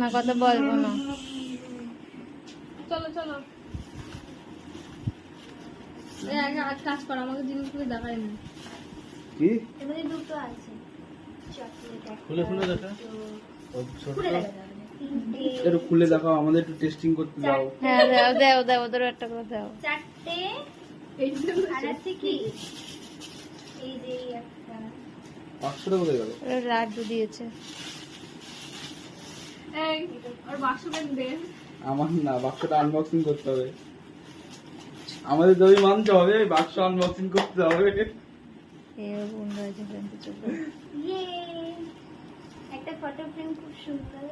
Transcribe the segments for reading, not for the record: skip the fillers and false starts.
না কথা বলবো না। চলো চলো আজ কাজ করো, আমাকে জিনিসগুলো দেখাই না। কি এবারে দুটো আছে চকলেট খুলে খুলে দেখা খুলে দেখা যাবে একটু খুলে দেখাও, আমাদের একটু টেস্টিং করতে দাও। হ্যাঁ দাও দাও দাও, ওদেরও একটা করে দাও। চারটে আর আছে কি এই যে একটা 500 টাকা কোথায় গেল? ওরা লাড্ডু দিয়েছে। এই আর বাক্সটা দে। আমার না, বাক্সটা আনবক্সিং করতে হবে। আমাদের দাবি মানতে হবে, বাক্স আনবক্সিং করতে হবে। বন্ধু আছে ফ্রেন্ডে চলো। ইয়ে একটা ফটো ফ্রেম খুব সুন্দর।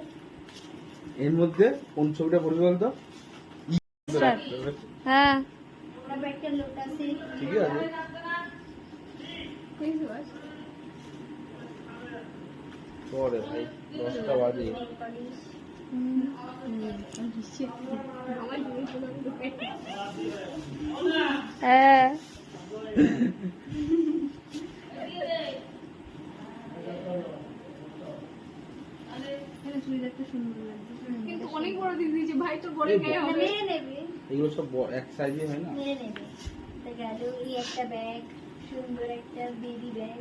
এর মধ্যে কোন ছবিটা পড়বে বলতো? হ্যাঁ তারপর একটা লোটাসের ঠিক আছে, পরে ভাই 10টা বাজে। আমার জিনিসগুলো হ্যাঁ চুড়িদারটা সুন্দর লাগছে, কিন্তু অনেক বড় দিয়ে দিয়েছে ভাই, তোর বড় গায়ে হবে। মেরে নেবে এগুলো সব এক সাইজে হয় না? মেরে নেবে তো গেল এই একটা ব্যাগ, সুন্দর একটা বেবি ব্যাগ।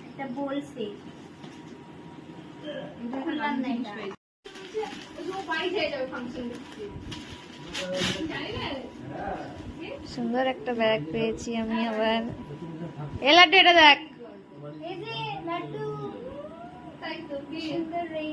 একটা বোল সেট খুললাম না এটা। সুন্দর একটা ব্যাগ পেয়েছি আমি আবার। এ লাড্ডু এটা দেখ। এই যে লাড্ডু সুন্দর রেইন